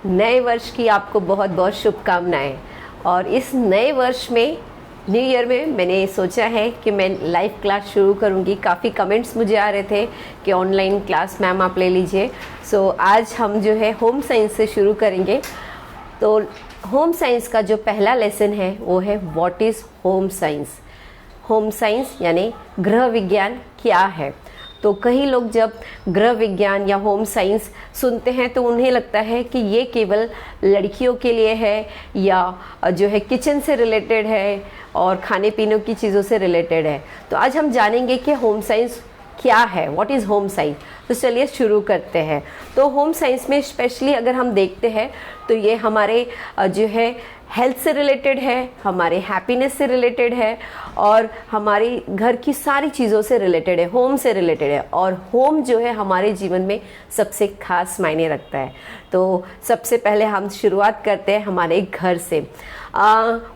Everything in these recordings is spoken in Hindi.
नए वर्ष की आपको बहुत बहुत शुभकामनाएं। और इस नए वर्ष में, न्यू ईयर में, मैंने सोचा है कि मैं लाइव क्लास शुरू करूंगी। काफ़ी कमेंट्स मुझे आ रहे थे कि ऑनलाइन क्लास मैम आप ले लीजिए। सो आज हम जो है होम साइंस से शुरू करेंगे। तो होम साइंस का जो पहला लेसन है वो है what is home science. Home science यानी गृह विज्ञान क्या है। तो कई लोग जब गृह विज्ञान या होम साइंस सुनते हैं तो उन्हें लगता है कि ये केवल लड़कियों के लिए है या जो है किचन से रिलेटेड है और खाने पीने की चीज़ों से रिलेटेड है। तो आज हम जानेंगे कि होम साइंस क्या है, व्हाट इज़ होम साइंस। तो चलिए शुरू करते हैं। तो होम साइंस में स्पेशली अगर हम देखते हैं तो ये हमारे जो है हेल्थ से रिलेटेड है, हमारे हैप्पीनेस से रिलेटेड है और हमारी घर की सारी चीज़ों से रिलेटेड है, होम से रिलेटेड है। और होम जो है हमारे जीवन में सबसे खास मायने रखता है। तो सबसे पहले हम शुरुआत करते हैं हमारे घर से।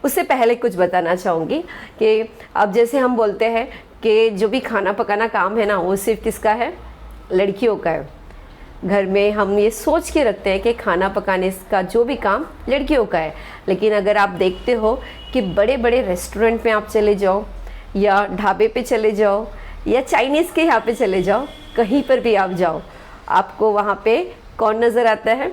उससे पहले कुछ बताना चाहूँगी कि अब जैसे हम बोलते हैं कि जो भी खाना पकाना काम है ना, वो सिर्फ किसका है? लड़कियों का है। घर में हम ये सोच के रखते हैं कि खाना पकाने का जो भी काम लड़कियों का है, लेकिन अगर आप देखते हो कि बड़े बड़े रेस्टोरेंट में आप चले जाओ या ढाबे पे चले जाओ या चाइनीज़ के यहाँ पे चले जाओ, कहीं पर भी आप जाओ, आपको वहाँ पे कौन नज़र आता है?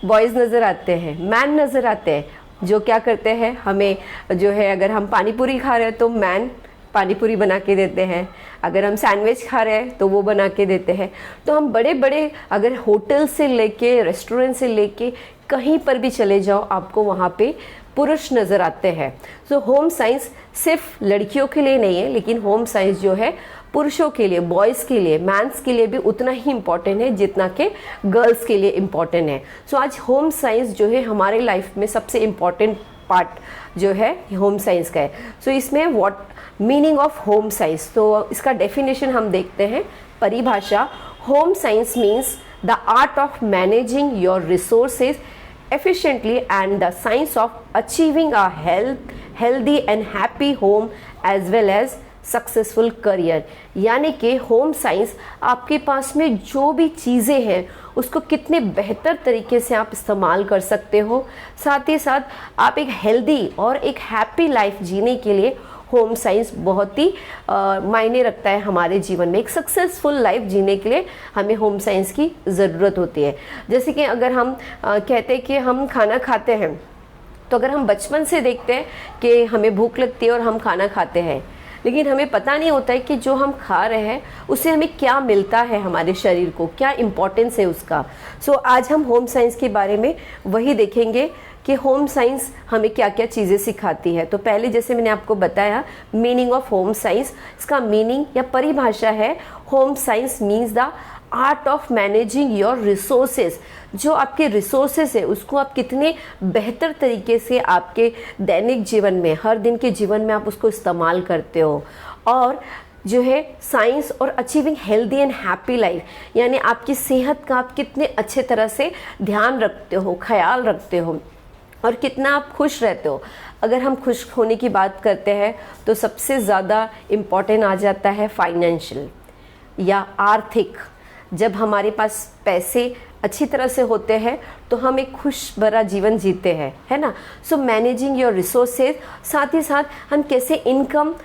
बॉयज़ नज़र आते हैं, मैन नज़र आते हैं। जो क्या करते हैं, हमें जो है अगर हम पानी पूरी खा रहे हैं तो मैन पानी पूरी बना के देते हैं, अगर हम सैंडविच खा रहे हैं तो वो बना के देते हैं। तो हम बड़े बड़े अगर होटल से लेके रेस्टोरेंट से लेके कहीं पर भी चले जाओ, आपको वहाँ पे पुरुष नज़र आते हैं। तो होम साइंस सिर्फ लड़कियों के लिए नहीं है, लेकिन होम साइंस जो है पुरुषों के लिए, बॉयज़ के लिए, मैंस के लिए भी उतना ही इम्पॉर्टेंट है जितना कि गर्ल्स के लिए इम्पॉर्टेंट है। सो आज होम साइंस जो है हमारे लाइफ में सबसे इम्पॉर्टेंट पार्ट जो है होम साइंस का है। सो इसमें what meaning of home science, तो इसका डेफिनेशन हम देखते हैं। परिभाषा, home science means the art of managing your resources efficiently and the science of achieving a healthy and happy home as well as successful career. यानी कि होम साइंस आपके पास में जो भी चीज़ें हैं उसको कितने बेहतर तरीके से आप इस्तेमाल कर सकते हो, साथ ही साथ आप एक हेल्दी और एक हैप्पी लाइफ जीने के लिए होम साइंस बहुत ही मायने रखता है हमारे जीवन में। एक सक्सेसफुल लाइफ जीने के लिए हमें होम साइंस की ज़रूरत होती है। जैसे कि अगर हम कहते हैं कि हम खाना खाते हैं, तो अगर हम बचपन से देखते हैं कि हमें भूख लगती है और हम खाना खाते हैं, लेकिन हमें पता नहीं होता है कि जो हम खा रहे हैं उससे हमें क्या मिलता है, हमारे शरीर को क्या इम्पोर्टेंस है उसका। सो आज हम होम साइंस के बारे में वही देखेंगे कि होम साइंस हमें क्या क्या चीज़ें सिखाती है। तो पहले जैसे मैंने आपको बताया मीनिंग ऑफ होम साइंस, इसका मीनिंग या परिभाषा है, home science means the art of managing your resources. जो आपके रिसोर्सेज है उसको आप कितने बेहतर तरीके से आपके दैनिक जीवन में, हर दिन के जीवन में आप उसको इस्तेमाल करते हो। और जो है साइंस और achieving healthy and happy life, यानी आपकी सेहत का आप कितने अच्छे तरह से ध्यान रखते हो, ख्याल रखते हो और कितना आप खुश रहते हो। अगर हम खुश होने की बात करते हैं तो सबसे ज़्यादा इम्पॉर्टेंट आ जाता है फाइनेंशियल या आर्थिक। जब हमारे पास पैसे अच्छी तरह से होते हैं तो हम एक खुश भरा जीवन जीते हैं, है ना। सो मैनेजिंग योर रिसोर्सेज, साथ ही साथ हम कैसे इनकम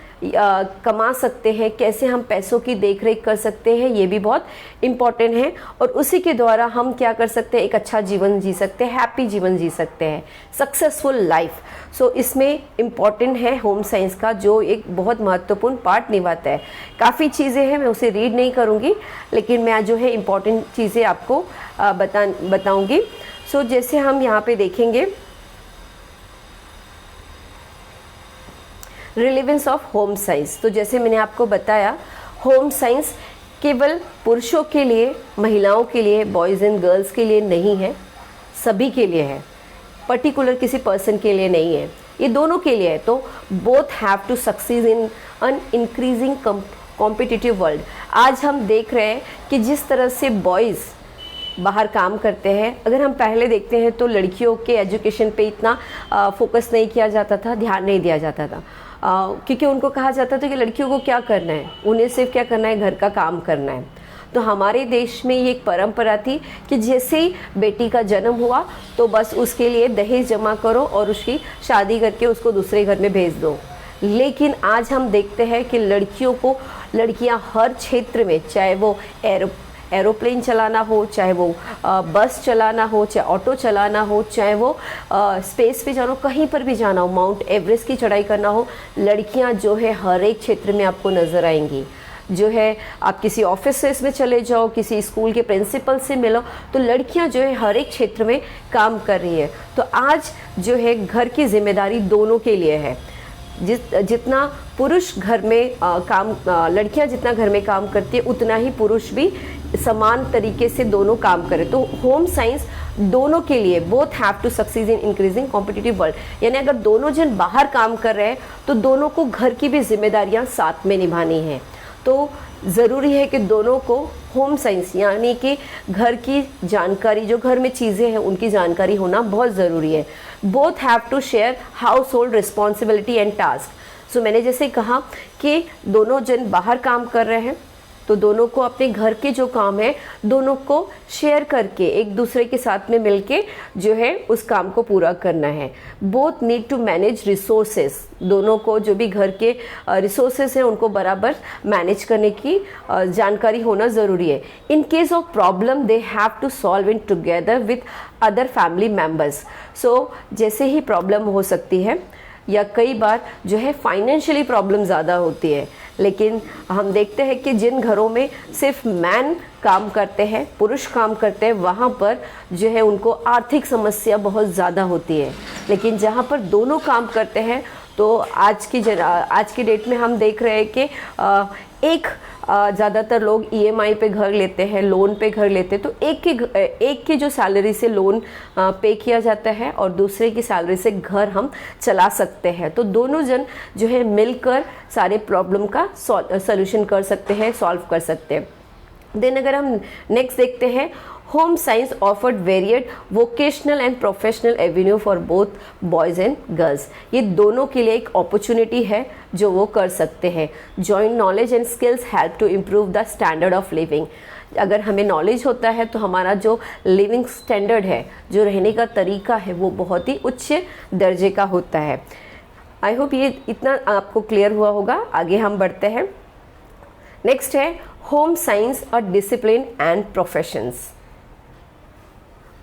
कमा सकते हैं, कैसे हम पैसों की देखरेख कर सकते हैं, ये भी बहुत इम्पॉर्टेंट है। और उसी के द्वारा हम क्या कर सकते हैं, एक अच्छा जीवन जी सकते हैं, हैप्पी जीवन जी सकते हैं, सक्सेसफुल लाइफ। सो इसमें इम्पॉर्टेंट है होम साइंस का, जो एक बहुत महत्वपूर्ण पार्ट निभाता है। काफ़ी चीज़ें हैं, मैं उसे रीड नहीं करूँगी, लेकिन मैं जो है इम्पॉर्टेंट चीज़ें आपको बताऊँगी। सो जैसे हम यहाँ पे देखेंगे रिलेवेंस ऑफ होम साइंस। तो जैसे मैंने आपको बताया, होम साइंस केवल पुरुषों के लिए, महिलाओं के लिए, बॉयज़ एंड गर्ल्स के लिए नहीं है, सभी के लिए है, पर्टिकुलर किसी पर्सन के लिए नहीं है, ये दोनों के लिए है। तो both have to succeed in an increasing competitive world. आज हम देख रहे हैं कि जिस तरह से बॉयज़ बाहर काम करते हैं, अगर हम पहले देखते हैं तो लड़कियों के एजुकेशन पे इतना फोकस नहीं किया जाता था, ध्यान नहीं दिया जाता था, क्योंकि उनको कहा जाता था कि लड़कियों को क्या करना है, उन्हें सिर्फ क्या करना है, घर का काम करना है। तो हमारे देश में ये एक परंपरा थी कि जैसे ही बेटी का जन्म हुआ तो बस उसके लिए दहेज जमा करो और उसकी शादी करके उसको दूसरे घर में भेज दो। लेकिन आज हम देखते हैं कि लड़कियां हर क्षेत्र में, चाहे वो एरोप्लेन चलाना हो, चाहे वो बस चलाना हो, चाहे ऑटो चलाना हो, चाहे वो स्पेस पे जाना हो, कहीं पर भी जाना हो, माउंट एवरेस्ट की चढ़ाई करना हो, लड़कियां जो है हर एक क्षेत्र में आपको नज़र आएंगी। जो है आप किसी ऑफिस में चले जाओ, किसी स्कूल के प्रिंसिपल से मिलो, तो लड़कियां जो है हर एक क्षेत्र में काम कर रही है। तो आज जो है घर की जिम्मेदारी दोनों के लिए है। जितना पुरुष घर में लड़कियां जितना घर में काम करती है, उतना ही पुरुष भी समान तरीके से दोनों काम करें। तो होम साइंस दोनों के लिए, both have to succeed in increasing competitive world. यानी अगर दोनों जन बाहर काम कर रहे हैं तो दोनों को घर की भी जिम्मेदारियां साथ में निभानी है। तो ज़रूरी है कि दोनों को होम साइंस यानी कि घर की जानकारी, जो घर में चीज़ें हैं उनकी जानकारी होना बहुत ज़रूरी है। Both have to share household responsibility and task. So मैंने जैसे कहा कि दोनों जन बाहर काम कर रहे हैं तो दोनों को अपने घर के जो काम है दोनों को शेयर करके एक दूसरे के साथ में मिलके जो है उस काम को पूरा करना है। Both need to manage resources. दोनों को जो भी घर के रिसोर्सेस हैं उनको बराबर मैनेज करने की जानकारी होना ज़रूरी है। In case of problem they have to solve in together with other family members. So जैसे ही प्रॉब्लम हो सकती है या कई बार जो है फाइनेंशियली प्रॉब्लम ज़्यादा होती है, लेकिन हम देखते हैं कि जिन घरों में सिर्फ मैन काम करते हैं, पुरुष काम करते हैं, वहाँ पर जो है उनको आर्थिक समस्या बहुत ज़्यादा होती है। लेकिन जहाँ पर दोनों काम करते हैं तो आज की डेट में हम देख रहे हैं कि ज़्यादातर लोग ईएमआई पे घर लेते हैं, लोन पे घर लेते हैं। तो एक की जो सैलरी से लोन पे किया जाता है और दूसरे की सैलरी से घर हम चला सकते हैं। तो दोनों जन जो है मिलकर सारे प्रॉब्लम का सॉल्यूशन कर सकते हैं, सॉल्व कर सकते हैं। देन अगर हम नेक्स्ट देखते हैं, home science offered varied vocational and professional Avenue for both boys and girls. ये दोनों के लिए एक अपॉर्चुनिटी है जो वो कर सकते हैं। Joint knowledge and skills help to improve the standard of living. अगर हमें नॉलेज होता है तो हमारा जो लिविंग स्टैंडर्ड है, जो रहने का तरीका है, वो बहुत ही उच्च दर्जे का होता है। आई होप ये इतना आपको क्लियर हुआ होगा। आगे हम बढ़ते हैं। नेक्स्ट है होम साइंस और discipline and professions.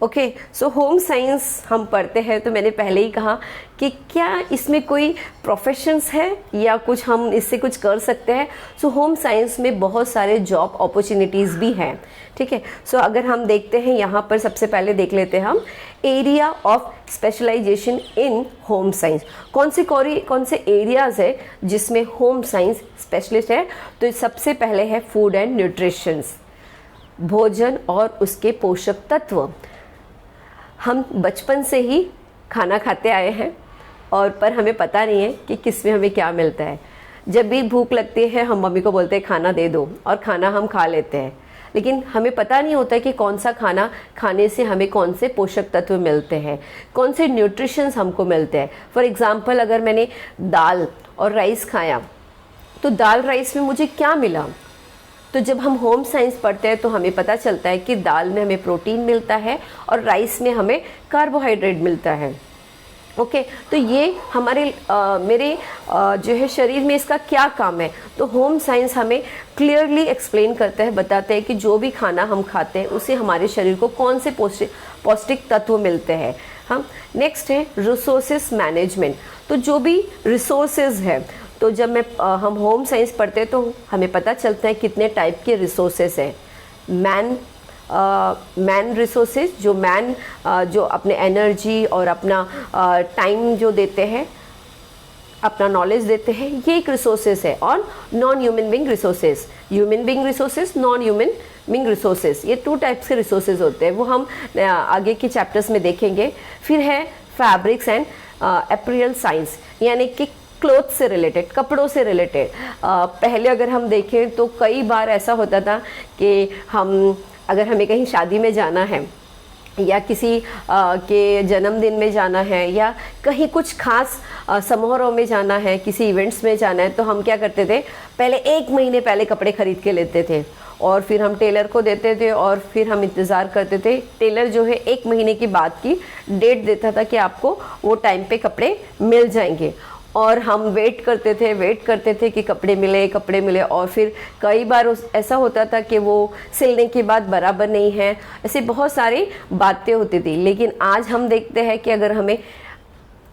Okay, so home science हम पढ़ते हैं तो मैंने पहले ही कहा कि क्या इसमें कोई प्रोफेशंस है या कुछ हम इससे कुछ कर सकते हैं। सो होम साइंस में बहुत सारे जॉब अपॉर्चुनिटीज़ भी हैं। ठीक है, सो अगर हम देखते हैं यहाँ पर सबसे पहले देख लेते हैं हम area of specialization in home science. कौन से एरियाज़ है जिसमें होम साइंस स्पेशलिस्ट है। तो सबसे पहले है फूड एंड न्यूट्रिशंस, भोजन और उसके पोषक तत्व। हम बचपन से ही खाना खाते आए हैं और पर हमें पता नहीं है कि किस में हमें क्या मिलता है। जब भी भूख लगती है हम मम्मी को बोलते हैं खाना दे दो और खाना हम खा लेते हैं, लेकिन हमें पता नहीं होता कि कौन सा खाना खाने से हमें कौन से पोषक तत्व मिलते हैं, कौन से न्यूट्रिशंस हमको मिलते हैं। फॉर एग्ज़ाम्पल, अगर मैंने दाल और राइस खाया तो दाल राइस में मुझे क्या मिला। तो जब हम होम साइंस पढ़ते हैं तो हमें पता चलता है कि दाल में हमें प्रोटीन मिलता है और राइस में हमें कार्बोहाइड्रेट मिलता है। ओके, तो ये मेरे जो है शरीर में इसका क्या काम है। तो होम साइंस हमें क्लियरली एक्सप्लेन करता है, बताते हैं कि जो भी खाना हम खाते हैं उससे हमारे शरीर को कौन से पौष्टिक तत्व मिलते हैं। हम नेक्स्ट है रिसोर्सेस मैनेजमेंट। तो जो भी रिसोर्सेज है, तो जब हम होम साइंस पढ़ते हैं तो हमें पता चलता है कितने टाइप के रिसोर्सेस हैं। मैन रिसोर्सेज, जो अपने एनर्जी और अपना टाइम जो देते हैं, अपना नॉलेज देते हैं, ये एक रिसोर्सेज है। और non human being resources, human being resources, non human being resources, ये 2 टाइप्स के रिसोर्सेज होते हैं। वो हम आगे के चैप्टर्स में देखेंगे। फिर है फैब्रिक्स एंड अपैरेल साइंस, यानी कि क्लोथ से रिलेटेड, कपड़ों से रिलेटेड। पहले अगर हम देखें तो कई बार ऐसा होता था कि अगर हमें कहीं शादी में जाना है या किसी के जन्मदिन में जाना है या कहीं कुछ खास समारोह में जाना है, किसी इवेंट्स में जाना है, तो हम क्या करते थे, पहले 1 महीने पहले कपड़े खरीद के लेते थे और फिर हम टेलर को देते थे और फिर हम इंतज़ार करते थे। टेलर जो है 1 महीने की बाद की डेट देता था कि आपको वो टाइम पे कपड़े मिल जाएंगे, और हम वेट करते थे कि कपड़े मिले। और फिर कई बार ऐसा होता था कि वो सिलने के बाद बराबर नहीं है, ऐसी बहुत सारी बातें होती थी। लेकिन आज हम देखते हैं कि अगर हमें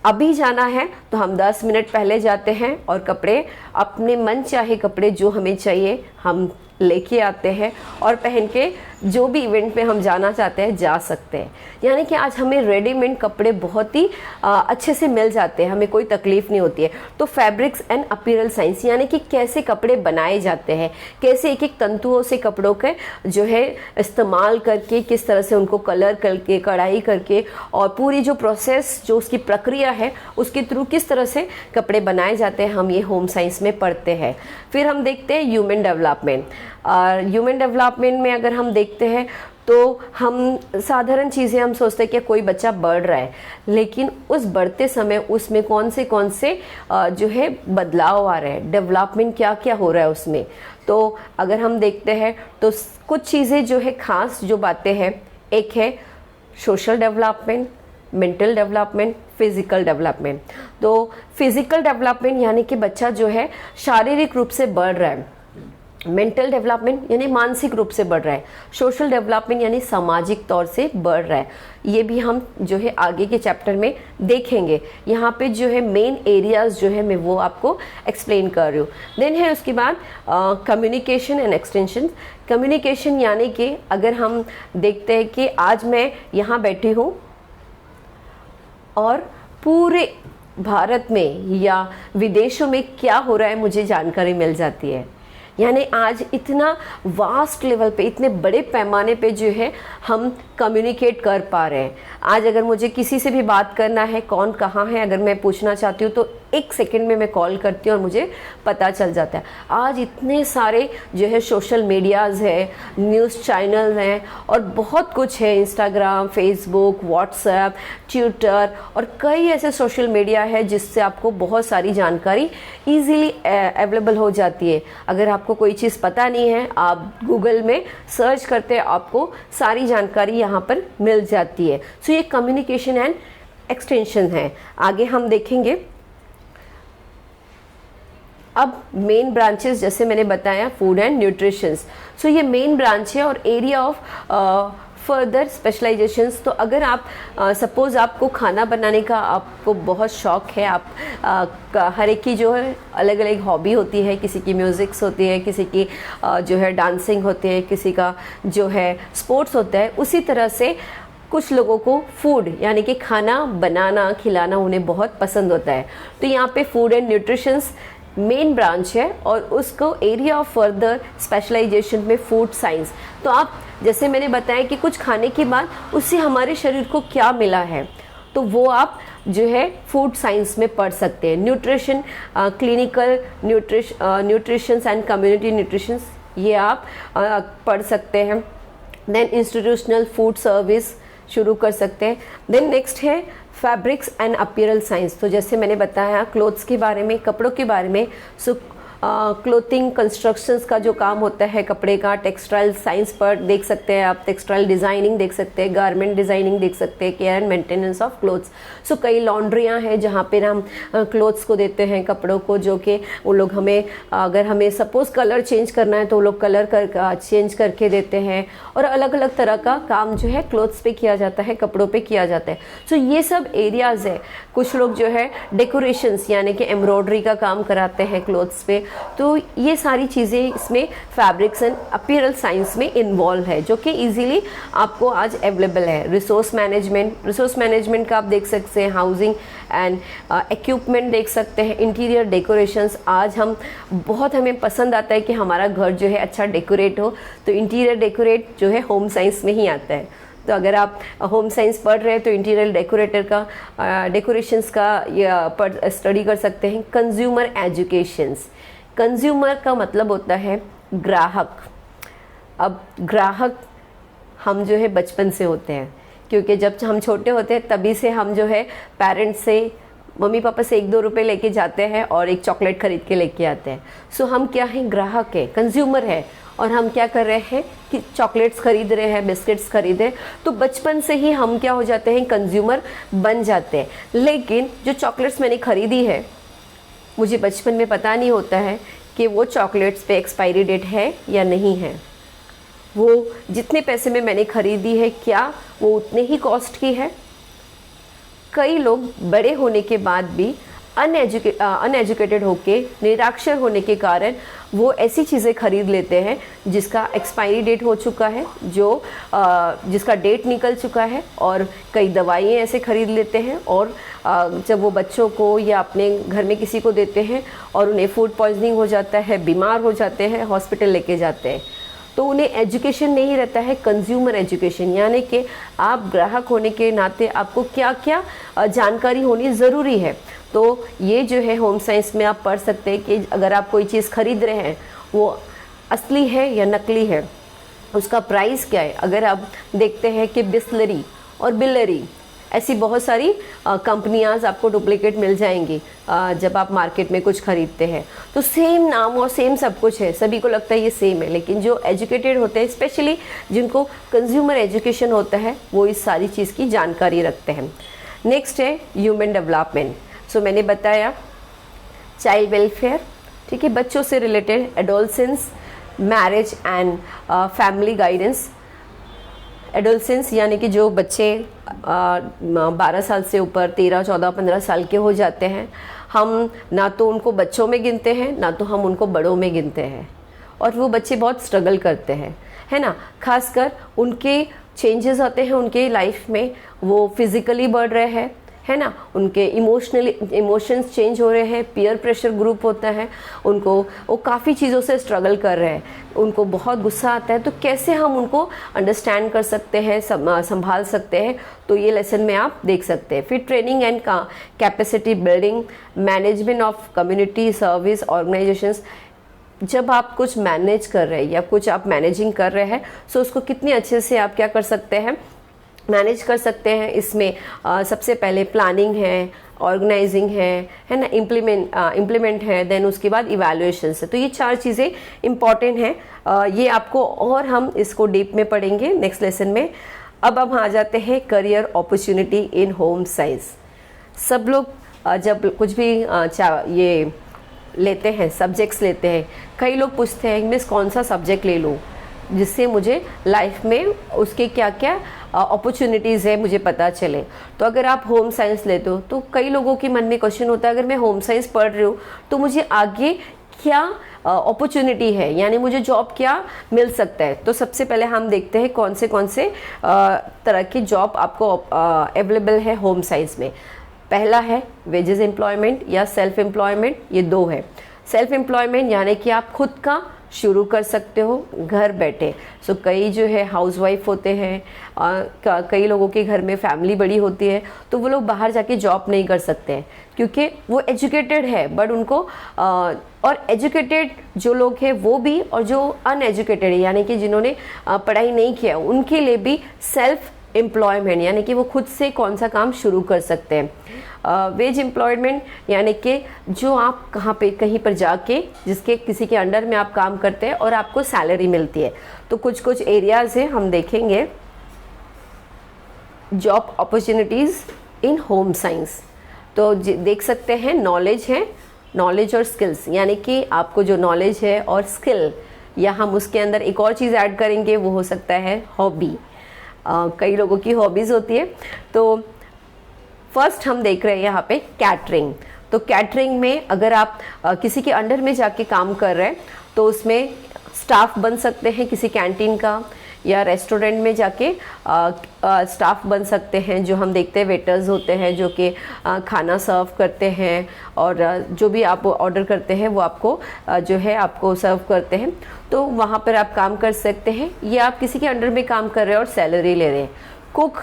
अभी जाना है तो हम 10 मिनट पहले जाते हैं और कपड़े, अपने मन चाहे कपड़े जो हमें चाहिए हम लेके आते हैं और पहन के जो भी इवेंट में हम जाना चाहते हैं जा सकते हैं। यानी कि आज हमें रेडीमेड कपड़े बहुत ही अच्छे से मिल जाते हैं, हमें कोई तकलीफ नहीं होती है। तो फैब्रिक्स एंड अपीयरल साइंस यानी कि कैसे कपड़े बनाए जाते हैं, कैसे एक एक तंतुओं से कपड़ों के जो है इस्तेमाल करके, किस तरह से उनको कलर करके, कढ़ाई करके, और पूरी जो प्रोसेस, जो उसकी प्रक्रिया है उसके थ्रू किस तरह से कपड़े बनाए जाते हैं, हम ये होम साइंस में पढ़ते हैं। फिर हम देखते हैं ह्यूमन डेवलपमेंट। ह्यूमन डेवलपमेंट में अगर हम देखते हैं तो हम साधारण चीज़ें हम सोचते हैं कि कोई बच्चा बढ़ रहा है, लेकिन उस बढ़ते समय उसमें कौन से जो है बदलाव आ रहे हैं, डेवलपमेंट क्या क्या हो रहा है उसमें। तो अगर हम देखते हैं तो कुछ चीज़ें जो है खास जो बातें हैं, एक है social development, mental development, physical development. तो फिजिकल डेवलपमेंट यानी कि बच्चा जो है शारीरिक रूप से बढ़ रहा है, मेंटल डेवलपमेंट यानी मानसिक रूप से बढ़ रहा है, सोशल डेवलपमेंट यानी सामाजिक तौर से बढ़ रहा है। ये भी हम जो है आगे के चैप्टर में देखेंगे। यहाँ पे जो है मेन एरियाज जो है मैं वो आपको एक्सप्लेन कर रही हूँ। देन है उसके बाद कम्युनिकेशन एंड एक्सटेंशन। कम्युनिकेशन यानी कि अगर हम देखते हैं कि आज मैं यहाँ बैठी हूँ और पूरे भारत में या विदेशों में क्या हो रहा है मुझे जानकारी मिल जाती है। यानी आज इतना वास्ट लेवल पे, इतने बड़े पैमाने पे जो है हम कम्युनिकेट कर पा रहे हैं। आज अगर मुझे किसी से भी बात करना है, कौन कहाँ है, अगर मैं पूछना चाहती हूँ तो 1 सेकंड में मैं कॉल करती हूँ और मुझे पता चल जाता है। आज इतने सारे जो है सोशल मीडियाज़ है, न्यूज़ चैनल हैं और बहुत कुछ है, इंस्टाग्राम, फेसबुक, व्हाट्सएप, ट्विटर और कई ऐसे सोशल मीडिया है जिससे आपको बहुत सारी जानकारी ईजीली अवेलेबल हो जाती है। अगर आपको कोई चीज़ पता नहीं है, आप गूगल में सर्च करते हैं, आपको सारी जानकारी यहाँ पर मिल जाती है। सो ये कम्युनिकेशन एंड एक्सटेंशन है। आगे हम देखेंगे। अब मेन ब्रांचेस जैसे मैंने बताया, फूड एंड न्यूट्रिशंस। सो ये मेन ब्रांच है और एरिया ऑफ फर्दर स्पेशलाइजेशंस। तो अगर आप सपोज आपको खाना बनाने का आपको बहुत शौक है, आप हर एक की जो है अलग अलग हॉबी होती है, किसी की म्यूज़िक्स होती है, किसी की जो है डांसिंग होती है, किसी का जो है स्पोर्ट्स होता है, उसी तरह से कुछ लोगों को फूड यानी कि खाना बनाना, खिलाना उन्हें बहुत पसंद होता है। तो यहाँ पे food and nutritions main branch है और उसको एरिया ऑफ फर्दर स्पेशलाइजेशन में फूड साइंस। तो आप जैसे मैंने बताया कि कुछ खाने के बाद उससे हमारे शरीर को क्या मिला है, तो वो आप जो है फूड साइंस में पढ़ सकते हैं। Nutrition, clinical nutritions and community nutritions, ये आप पढ़ सकते हैं। देन इंस्टीट्यूशनल फूड सर्विस शुरू कर सकते हैं। देन नेक्स्ट है फैब्रिक्स एंड अपीयरल साइंस। तो जैसे मैंने बताया क्लोथ्स के बारे में, कपड़ों के बारे में, क्लोथिंग कंस्ट्रक्शंस का जो काम होता है कपड़े का, टेक्सटाइल साइंस पर देख सकते हैं आप, टेक्सटाइल डिज़ाइनिंग देख सकते हैं, गारमेंट डिज़ाइनिंग देख सकते हैं, care and maintenance of clothes. So कई लॉन्ड्रियाँ हैं जहाँ पर हम क्लोथ्स को देते हैं, कपड़ों को, जो कि वो लोग हमें, अगर हमें सपोज़ कलर चेंज करना है तो वो लोग कलर चेंज करके देते हैं। और अलग अलग तरह का काम जो है क्लोथ्स पे किया जाता है, कपड़ों पे किया जाता है। सो ये सब एरियाज़ है। कुछ लोग जो है डेकोरेशंस यानी कि एम्ब्रॉयडरी का काम कराते हैं क्लोथ्स पे। तो ये सारी चीज़ें इसमें फैब्रिक्स एंड अपीयरल साइंस में इन्वॉल्व है, जो कि इजीली आपको आज अवेलेबल है। रिसोर्स मैनेजमेंट का आप देख सकते हैं, हाउसिंग एंड इक्विपमेंट देख सकते हैं, इंटीरियर डेकोरेशंस। आज हमें पसंद आता है कि हमारा घर जो है अच्छा डेकोरेट हो, तो इंटीरियर डेकोरेट जो है होम साइंस में ही आता है। तो अगर आप होम साइंस पढ़ रहे हैं तो इंटीरियर डेकोरेटर का, डेकोरेशंस का स्टडी कर सकते हैं। कंज्यूमर एजुकेशंस, कंज्यूमर का मतलब होता है ग्राहक। अब ग्राहक हम जो है बचपन से होते हैं, क्योंकि जब हम छोटे होते हैं तभी से हम जो है पेरेंट्स से मम्मी पापा से 1-2 रुपए लेके जाते हैं और एक चॉकलेट खरीद के लेके आते हैं। सो हम क्या हैं, ग्राहक है, कंज्यूमर है, और हम क्या कर रहे हैं कि चॉकलेट्स खरीद रहे हैं, बिस्किट्स खरीदे। तो बचपन से ही हम क्या हो जाते हैं, कंज्यूमर बन जाते हैं। लेकिन जो चॉकलेट्स मैंने खरीदी है, मुझे बचपन में पता नहीं होता है कि वो चॉकलेट्स पे एक्सपायरी डेट है या नहीं है। वो जितने पैसे में मैंने खरीदी है, क्या वो उतने ही कॉस्ट की है? कई लोग बड़े होने के बाद भी अनएजुकेटेड होके, निराक्षर होने के कारण वो ऐसी चीज़ें खरीद लेते हैं जिसका एक्सपायरी डेट हो चुका है, जिसका डेट निकल चुका है। और कई दवाइयाँ ऐसे खरीद लेते हैं, और जब वो बच्चों को या अपने घर में किसी को देते हैं और उन्हें फूड पॉइजनिंग हो जाता है, बीमार हो जाते हैं, हॉस्पिटल लेके जाते हैं। तो उन्हें एजुकेशन नहीं रहता है, कंज्यूमर एजुकेशन, यानी कि आप ग्राहक होने के नाते आपको क्या क्या जानकारी होनी ज़रूरी है। तो ये जो है होम साइंस में आप पढ़ सकते हैं कि अगर आप कोई चीज़ खरीद रहे हैं, वो असली है या नकली है, उसका प्राइस क्या है। अगर आप देखते हैं कि बिस्लरी और बिलरी ऐसी बहुत सारी कंपनियां आपको डुप्लीकेट मिल जाएंगी जब आप मार्केट में कुछ खरीदते हैं। तो सेम नाम और सेम सब कुछ है, सभी को लगता है ये सेम है, लेकिन जो एजुकेटेड होते हैं, स्पेशली जिनको कंज्यूमर एजुकेशन होता है, वो इस सारी चीज़ की जानकारी रखते हैं। नेक्स्ट है ह्यूमन डेवलपमेंट। सो मैंने बताया चाइल्ड वेलफेयर, ठीक है, बच्चों से related, adolescence, marriage and family guidance. Adolescence यानी कि जो बच्चे 12 साल से ऊपर, 13, 14, 15 साल के हो जाते हैं, हम ना तो उनको बच्चों में गिनते हैं, ना तो हम उनको बड़ों में गिनते हैं, और वो बच्चे बहुत स्ट्रगल करते हैं, है ना। खासकर उनके चेंजेस आते हैं उनके लाइफ में, वो फिजिकली बढ़ रहे हैं, है ना, उनके इमोशंस चेंज हो रहे हैं, पीयर प्रेशर ग्रुप होता है, उनको वो काफ़ी चीज़ों से स्ट्रगल कर रहे हैं, उनको बहुत गुस्सा आता है। तो कैसे हम उनको अंडरस्टैंड कर सकते हैं, संभाल सकते हैं, तो ये लेसन में आप देख सकते हैं। फिर training and capacity building, management of community service organisations. जब आप कुछ मैनेज कर रहे हैं या कुछ आप मैनेजिंग कर रहे हैं, सो उसको कितने अच्छे से आप क्या कर सकते हैं, मैनेज कर सकते हैं। इसमें सबसे पहले प्लानिंग है, ऑर्गेनाइजिंग है ना, इम्प्लीमेंट है, देन उसके बाद इवैल्यूएशन है। तो ये 4 चीज़ें इंपॉर्टेंट हैं। ये आपको, और हम इसको डीप में पढ़ेंगे नेक्स्ट लेसन में। अब हम आ जाते हैं career opportunity in home science. सब लोग जब कुछ भी ये लेते हैं, सब्जेक्ट्स लेते हैं, कई लोग पूछते हैं मिस कौन सा सब्जेक्ट ले लूँ जिससे मुझे लाइफ में उसके क्या क्या अपॉर्चुनिटीज़ है मुझे पता चले। तो अगर आप होम साइंस लेते हो, तो कई लोगों के मन में क्वेश्चन होता है, अगर मैं होम साइंस पढ़ रही हूँ तो मुझे आगे क्या अपॉर्चुनिटी है, यानी मुझे जॉब क्या मिल सकता है। तो सबसे पहले हम देखते हैं कौन से तरह की जॉब आपको अवेलेबल है होम साइंस में। पहला है वेजेस एम्प्लॉयमेंट या सेल्फ एम्प्लॉयमेंट, ये 2 है। सेल्फ एम्प्लॉयमेंट यानी कि आप खुद का शुरू कर सकते हो घर बैठे। सो कई जो है हाउसवाइफ होते हैं, कई लोगों के घर में फैमिली बड़ी होती है, तो वो लोग बाहर जाके जॉब नहीं कर सकते हैं क्योंकि वो एजुकेटेड है, बट उनको और एजुकेटेड जो लोग हैं वो भी, और जो अनएजुकेटेड है यानी कि जिन्होंने पढ़ाई नहीं किया, उनके लिए भी सेल्फ एम्प्लॉयमेंट यानी कि वो खुद से कौन सा काम शुरू कर सकते हैं। वेज एम्प्लॉयमेंट यानी कि जो आप कहीं पर जाके जिसके किसी के अंडर में आप काम करते हैं और आपको सैलरी मिलती है। तो कुछ एरियाज हैं, हम देखेंगे जॉब अपॉर्चुनिटीज़ इन होम साइंस। तो देख सकते हैं नॉलेज है, नॉलेज और स्किल्स, यानी कि आपको जो नॉलेज है और स्किल, या हम उसके अंदर एक और चीज़ ऐड करेंगे, वो हो सकता है हॉबी। कई लोगों की हॉबीज़ होती है। तो फर्स्ट हम देख रहे हैं यहाँ पे कैटरिंग। तो कैटरिंग में अगर आप किसी के अंडर में जाके काम कर रहे हैं, तो उसमें स्टाफ बन सकते हैं किसी कैंटीन का, या रेस्टोरेंट में जाके स्टाफ बन सकते हैं। जो हम देखते हैं वेटर्स होते हैं जो कि खाना सर्व करते हैं, और जो भी आप ऑर्डर करते हैं वो आपको जो है आपको सर्व करते हैं। तो वहाँ पर आप काम कर सकते हैं, या आप किसी के अंडर में काम कर रहे हैं और सैलरी ले रहे हैं। कुक,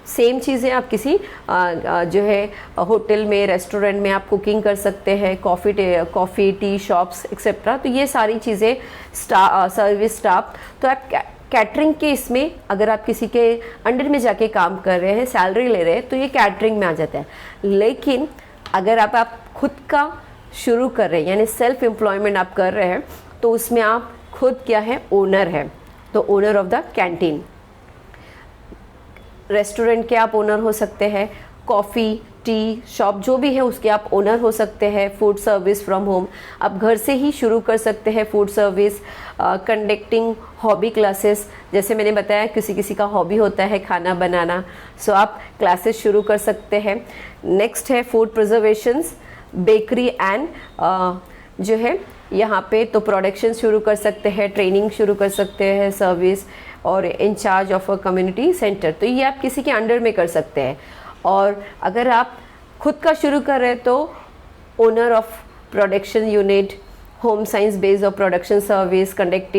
सेम चीज़ें, आप किसी जो है होटल में, रेस्टोरेंट में आप कुकिंग कर सकते हैं, कॉफ़ी टी शॉप्स एक्सेट्रा। तो ये सारी चीज़ें सर्विस स्टाफ। तो आप कैटरिंग के इसमें अगर आप किसी के अंडर में जाके काम कर रहे हैं, सैलरी ले रहे हैं, तो ये कैटरिंग में आ जाता है। लेकिन अगर आप खुद का शुरू कर रहे हैं, यानी सेल्फ एम्प्लॉयमेंट आप कर रहे हैं, तो उसमें आप खुद क्या है, ओनर है। तो owner of the canteen. Restaurant के आप ओनर हो सकते हैं, कॉफ़ी टी शॉप जो भी है उसके आप ओनर हो सकते हैं। फूड सर्विस फ्रॉम होम आप घर से ही शुरू कर सकते हैं। Food service, conducting hobby classes, जैसे मैंने बताया किसी किसी का हॉबी होता है खाना बनाना, सो आप क्लासेस शुरू कर सकते हैं। नेक्स्ट है फूड प्रिजर्वेशंस, बेकरी एंड जो है यहाँ पे तो प्रोडक्शन शुरू कर सकते हैं, ट्रेनिंग शुरू कर सकते हैं, सर्विस और incharge of a community centre, तो ये आप किसी के अंडर में कर सकते हैं। और अगर आप खुद का शुरू कर रहे हैं तो owner of production unit, home science based of production service, conducting